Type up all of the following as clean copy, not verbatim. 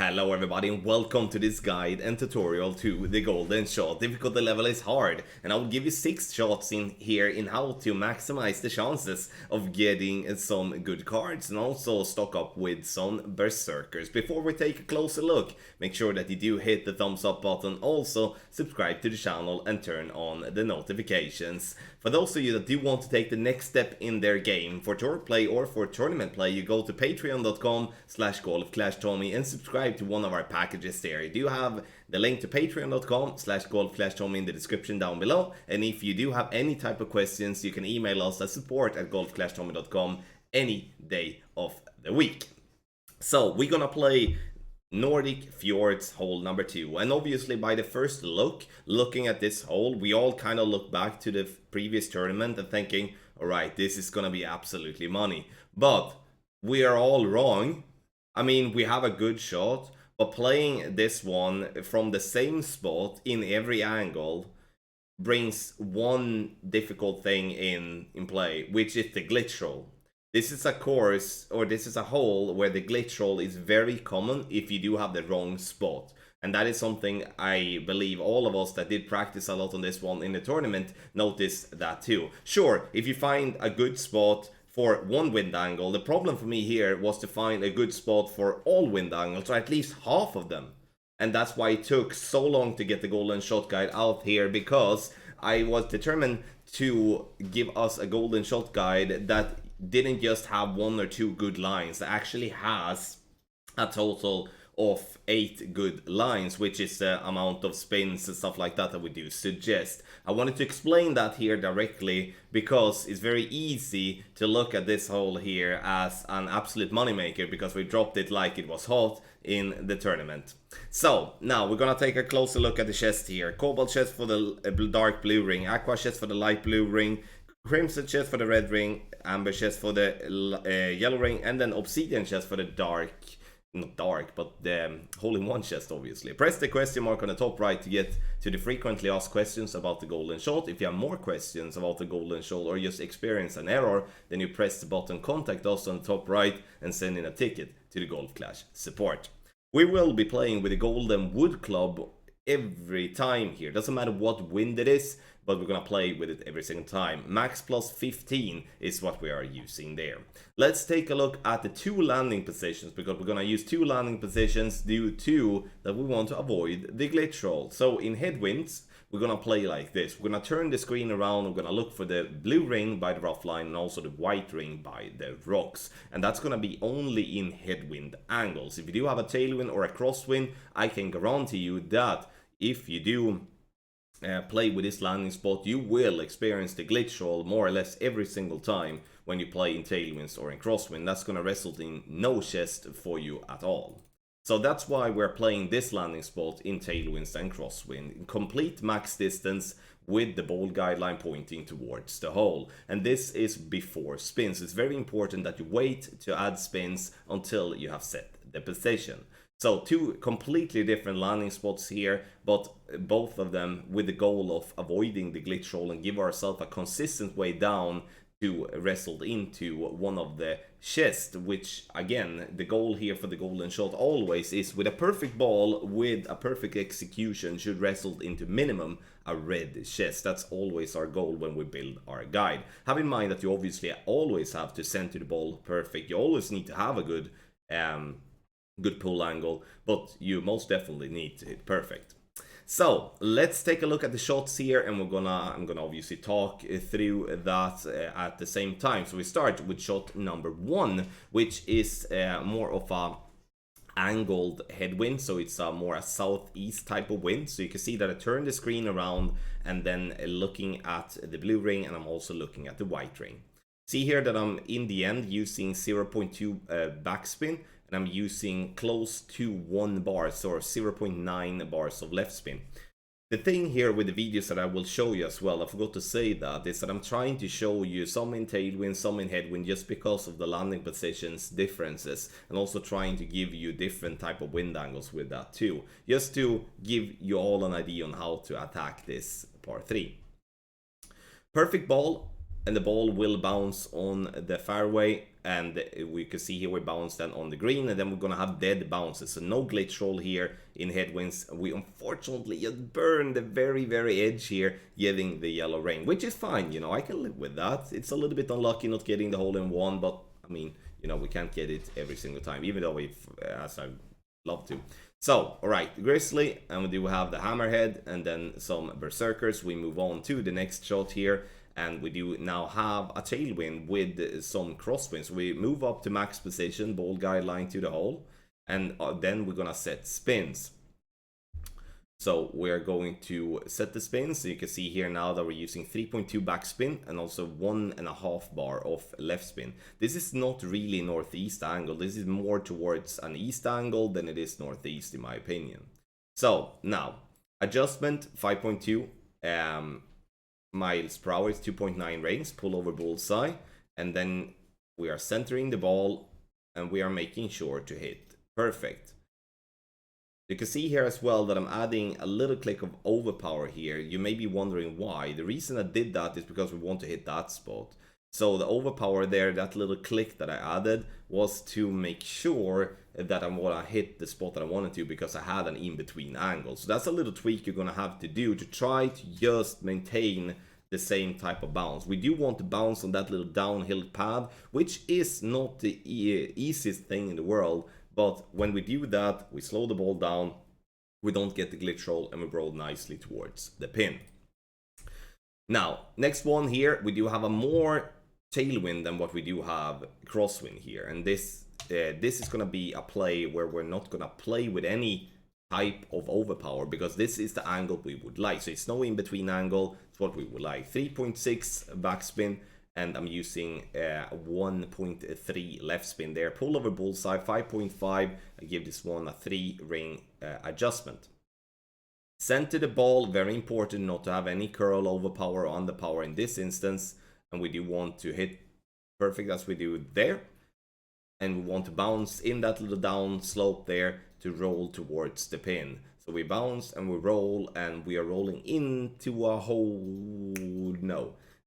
Hello everybody and welcome to this guide and tutorial to the golden shot. Difficulty level is hard and I will give you 6 shots in here in how to maximize the chances of getting some good cards and also stock up with some berserkers. Before we take a closer look, make sure that you do hit the thumbs up button, also subscribe to the channel and turn on the notifications. For those of you that do want to take the next step in their game, for tour play or for tournament play, you go to patreon.com/golfclashtommy and subscribe to one of our packages there. You do have the link to patreon.com/golfclashtommy in the description down below. And if you do have any type of questions, you can email us at support@golfclashtommy.com any day of the week. So we're gonna play Nordic Fjords hole number 2, and obviously by the first looking at this hole, we all kind of look back to the previous tournament and thinking, alright, this is gonna be absolutely money. But we are all wrong. I mean, we have a good shot, but playing this one from the same spot in every angle brings one difficult thing in play, which is the glitch roll. This is a course, or this is a hole where the glitch roll is very common if you do have the wrong spot. And that is something I believe all of us that did practice a lot on this one in the tournament noticed that too. Sure, if you find a good spot for one wind angle, the problem for me here was to find a good spot for all wind angles, or at least half of them. And that's why it took so long to get the golden shot guide out here, because I was determined to give us a golden shot guide that didn't just have 1 or 2 good lines. It actually has a total of 8 good lines, which is the amount of spins and stuff like that we do suggest. I wanted to explain that here directly because it's very easy to look at this hole here as an absolute moneymaker because we dropped it like it was hot in the tournament. So now we're gonna take a closer look at the chest here. Cobalt chest for the dark blue ring, aqua chest for the light blue ring, crimson chest for the red ring, amber chest for the yellow ring, and then obsidian chest for the dark, not dark, but the hole-in-one chest, obviously. Press the question mark on the top right to get to the frequently asked questions about the golden shot. If you have more questions about the golden shot or just experience an error, then you press the button contact us on the top right and send in a ticket to the Golf Clash support. We will be playing with the golden wood club every time here. Doesn't matter what wind it is, but we're gonna play with it every single time. Max plus 15 is what we are using there. Let's take a look at the 2 landing positions, because we're gonna use 2 landing positions due to that we want to avoid the glitch roll. So in headwinds, we're gonna play like this. We're gonna turn the screen around. We're gonna look for the blue ring by the rough line and also the white ring by the rocks. And that's gonna be only in headwind angles. If you do have a tailwind or a crosswind, I can guarantee you that if you do play with this landing spot, you will experience the glitch roll more or less every single time when you play in tailwinds or in crosswind. That's gonna result in no chest for you at all. So that's why we're playing this landing spot in tailwinds and crosswind, in complete max distance with the ball guideline pointing towards the hole. And this is before spins. It's very important that you wait to add spins until you have set the position. So 2 completely different landing spots here, but both of them with the goal of avoiding the glitch roll and give ourselves a consistent way down to result into one of the chests, which again, the goal here for the golden shot always is with a perfect ball with a perfect execution should result into minimum a red chest. That's always our goal when we build our guide. Have in mind that you obviously always have to center the ball perfect. You always need to have a good pull angle, but you most definitely need to hit perfect. So let's take a look at the shots here, and I'm gonna obviously talk through that at the same time. So we start with shot number 1, which is more of a angled headwind, so it's more a southeast type of wind. So you can see that I turn the screen around and then looking at the blue ring, and I'm also looking at the white ring. See here that I'm in the end using 0.2 backspin, and I'm using close to 1 bar, so 0.9 bars of left spin. The thing here with the videos that I will show you as well, I forgot to say that, is that I'm trying to show you some in tailwind, some in headwind, just because of the landing positions differences, and also trying to give you different type of wind angles with that too, just to give you all an idea on how to attack this par 3. Perfect ball and the ball will bounce on the fairway, and we can see here we bounce then on the green, and then we're gonna have dead bounces, so no glitch roll here in headwinds. We unfortunately just burn the very edge here, getting the yellow rain, which is fine, you know, I can live with that. It's a little bit unlucky not getting the hole in one, but I mean, you know, we can't get it every single time, even though we, as I'd love to. So, alright, Grizzly, and we do have the Hammerhead, and then some Berserkers. We move on to the next shot here, and we do now have a tailwind with some crosswinds. We move up to max position, ball guideline to the hole, and then we're gonna set spins. So we're going to set the spins. So you can see here now that we're using 3.2 backspin and also 1.5 bar of left spin. This is not really northeast angle. This is more towards an east angle than it is northeast in my opinion. So now adjustment 5.2 miles per hour is 2.9 rings, pull over bullseye, and then we are centering the ball and we are making sure to hit perfect. You can see here as well that I'm adding a little click of overpower here. You may be wondering why. The reason I did that is because we want to hit that spot. So the overpower there, that little click that I added, was to make sure that I want to hit the spot that I wanted to, because I had an in-between angle. So that's a little tweak you're going to have to do to try to just maintain the same type of bounce. We do want to bounce on that little downhill pad, which is not the easiest thing in the world. But when we do that, we slow the ball down, we don't get the glitch roll, and we roll nicely towards the pin. Now, next one here, we do have a more tailwind than what we do have crosswind here. And this is going to be a play where we're not going to play with any type of overpower, because this is the angle we would like. So it's no in-between angle, it's what we would like. 3.6 backspin. And I'm using 1.3 left spin there. Pull over bullseye 5.5. I give this one a 3-ring adjustment. Center the ball, very important not to have any curl, overpower, or underpower in this instance. And we do want to hit perfect as we do there. And we want to bounce in that little down slope there to roll towards the pin. So we bounce and we roll, and we are rolling into a hole.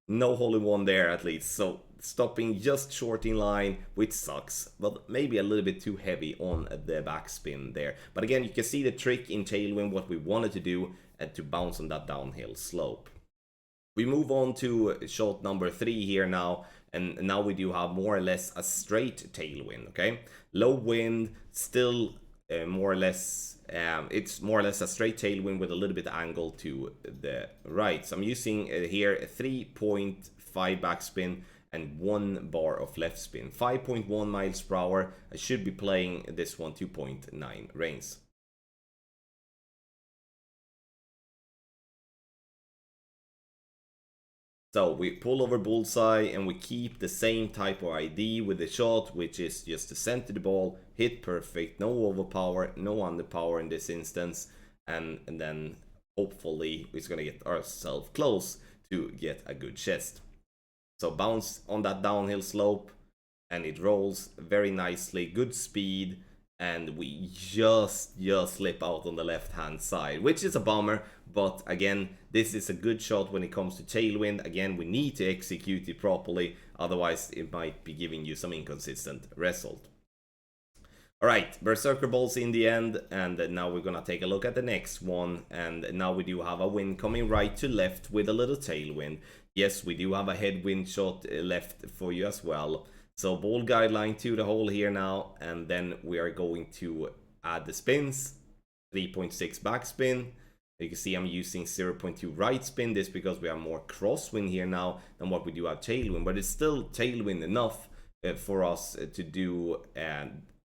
No hole in one there at least, so stopping just short in line, which sucks, but maybe a little bit too heavy on the backspin there. But again, you can see the trick in tailwind, what we wanted to do, and to bounce on that downhill slope. We move on to shot number 3 here now, and now we do have more or less a straight tailwind, okay? Low wind, still more or less, it's more or less a straight tailwind with a little bit of angle to the right. So I'm using here a 3.5 backspin and 1 bar of left spin. 5.1 miles per hour. I should be playing this one 2.9 rings. So we pull over bullseye and we keep the same type of ID with the shot, which is just to center the ball, hit perfect, no overpower, no underpower in this instance, and then hopefully we're gonna get ourselves close to get a good chest. So bounce on that downhill slope, and it rolls very nicely, good speed, and we just slip out on the left hand side, which is a bummer. But again, this is a good shot when it comes to tailwind. Again, we need to execute it properly, otherwise it might be giving you some inconsistent result. Alright, Berserker balls in the end, and now we're gonna take a look at the next one. And now we do have a wind coming right to left with a little tailwind. Yes, we do have a headwind shot left for you as well. So ball guideline to the hole here now, and then we are going to add the spins. 3.6 backspin. You can see I'm using 0.2 right spin. This because we have more crosswind here now than what we do have tailwind, but it's still tailwind enough for us to do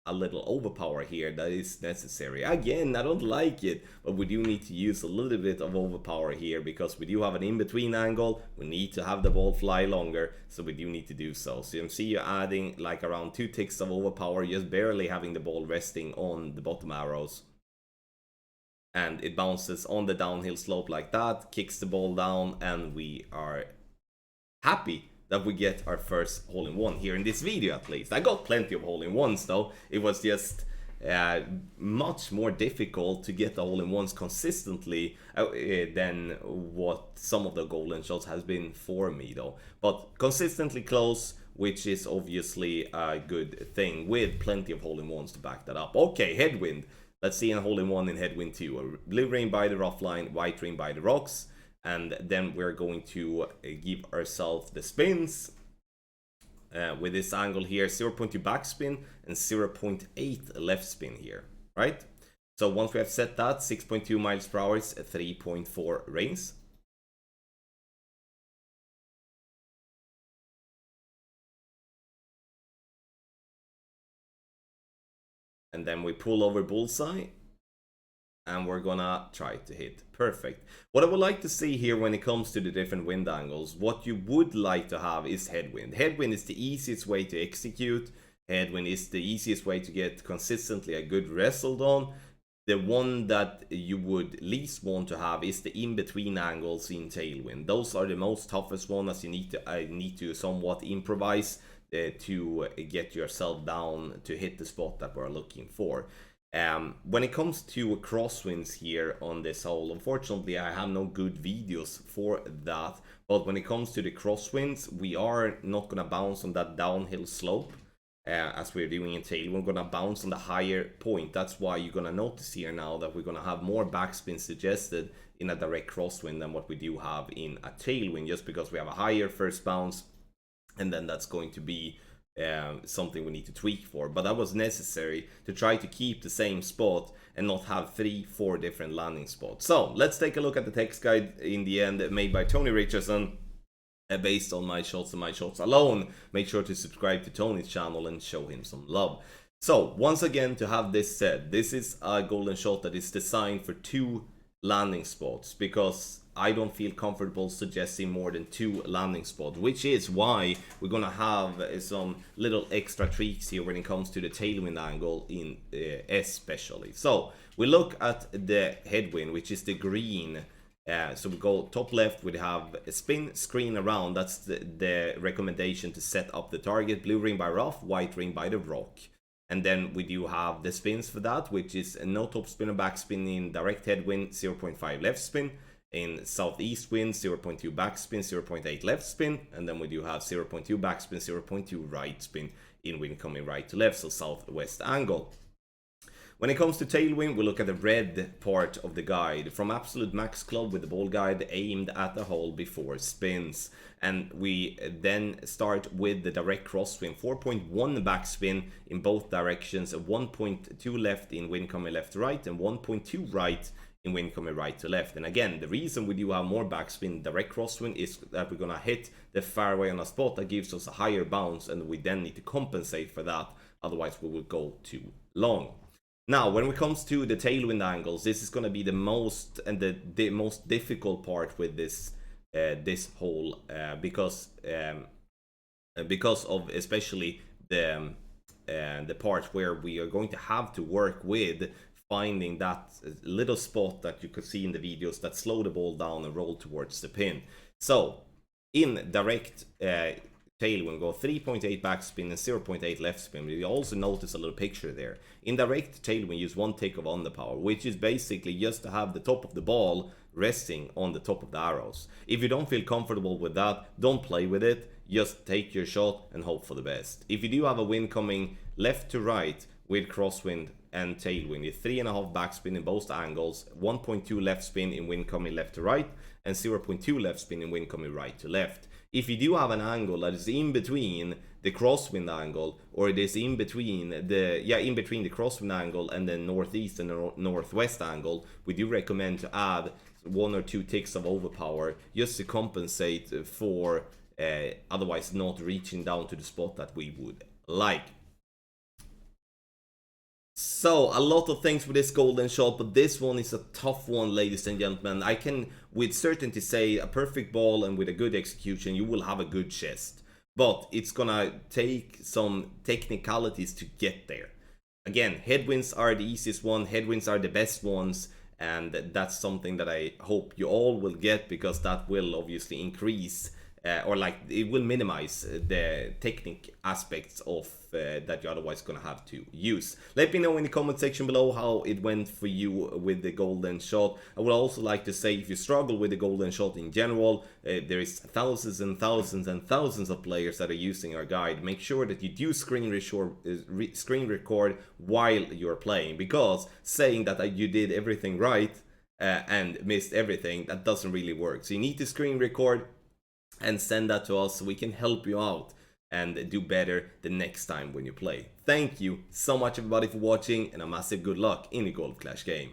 a little overpower here that is necessary. Again, I don't like it, but we do need to use a little bit of overpower here because we do have an in-between angle. We need to have the ball fly longer, so we do need to do so. So you can see you're adding like around 2 ticks of overpower, just barely having the ball resting on the bottom arrows. And it bounces on the downhill slope like that, kicks the ball down, and we are happy that we get our first hole-in-one here in this video at least. I got plenty of hole-in-ones though. It was just much more difficult to get the hole-in-ones consistently than what some of the golden shots has been for me though. But consistently close, which is obviously a good thing, with plenty of hole-in-ones to back that up. Okay, headwind. Let's see a hole-in-one in headwind 2. A blue ring by the rough line, white ring by the rocks. And then we're going to give ourselves the spins. With this angle here, 0.2 backspin and 0.8 left spin here, right? So once we have set that, 6.2 miles per hour is 3.4 rings. And then we pull over bullseye. And we're gonna try to hit perfect. What I would like to see here when it comes to the different wind angles, what you would like to have is headwind. Headwind is the easiest way to execute. Headwind is the easiest way to get consistently a good result on. The one that you would least want to have is the in-between angles in tailwind. Those are the most toughest one, as you need to somewhat improvise to get yourself down to hit the spot that we're looking for. When it comes to crosswinds here on this hole, unfortunately I have no good videos for that, but when it comes to the crosswinds, we are not going to bounce on that downhill slope as we're doing in tail. We're going to bounce on the higher point. That's why you're going to notice here now that we're going to have more backspin suggested in a direct crosswind than what we do have in a tailwind, just because we have a higher first bounce, and then that's going to be something we need to tweak for. But that was necessary to try to keep the same spot and not have 3-4 different landing spots. So let's take a look at the text guide in the end, made by Tony Richardson, based on my shots and my shots alone. Make sure to subscribe to Tony's channel and show him some love. So once again, to have this said, this is a golden shot that is designed for 2 landing spots, because I don't feel comfortable suggesting more than 2 landing spots, which is why we're gonna have some little extra tweaks here when it comes to the tailwind angle in especially. So we look at the headwind, which is the green. So we go top left, we have a spin, screen around. That's the recommendation to set up the target. Blue ring by rough, white ring by the rock. And then we do have the spins for that, which is no top spin or back spin in direct headwind, 0.5 left spin. In southeast wind, 0.2 backspin, 0.8 left spin. And then we do have 0.2 backspin, 0.2 right spin in wind coming right to left, so southwest angle. When it comes to tailwind, we look at the red part of the guide. From absolute max club with the ball guide aimed at the hole before spins. And we then start with the direct crosswind, 4.1 backspin in both directions, 1.2 left in wind coming left to right, and 1.2 right in wind coming right to left. And again, the reason we do have more backspin direct crosswind is that we're gonna hit the fairway on a spot that gives us a higher bounce, and we then need to compensate for that, otherwise we will go too long. Now, when it comes to the tailwind angles, this is going to be the most and the most difficult part with this this hole, because of especially the part where we are going to have to work with finding that little spot that you could see in the videos that slow the ball down and roll towards the pin. So in direct tailwind, go 3.8 backspin and 0.8 left spin. You also notice a little picture there. In direct tailwind, use 1 tick of underpower, which is basically just to have the top of the ball resting on the top of the arrows. If you don't feel comfortable with that, don't play with it. Just take your shot and hope for the best. If you do have a wind coming left to right with crosswind and tailwind, you 3.5 backspin in both angles, 1.2 left spin in wind coming left to right, and 0.2 left spin in wind coming right to left. If you do have an angle that is in between the crosswind angle, or it is in between the crosswind angle and the northeast and the northwest angle, we do recommend to add 1 or 2 ticks of overpower just to compensate for otherwise not reaching down to the spot that we would like. So, a lot of things with this golden shot, but this one is a tough one, ladies and gentlemen. I can with certainty say a perfect ball and with a good execution, you will have a good chest. But it's gonna take some technicalities to get there. Again, headwinds are the easiest one, headwinds are the best ones, and that's something that I hope you all will get, because that will obviously increase or like it will minimize the technique aspects of that you're otherwise gonna have to use. Let me know in the comment section below how it went for you with the golden shot. I would also like to say, if you struggle with the golden shot in general, there is thousands and thousands and thousands of players that are using our guide. Make sure that you do screen record while you're playing, because saying that you did everything right and missed everything, that doesn't really work. So you need to screen record and send that to us so we can help you out and do better the next time when you play. Thank you so much everybody for watching, and a massive good luck in the Golf Clash game.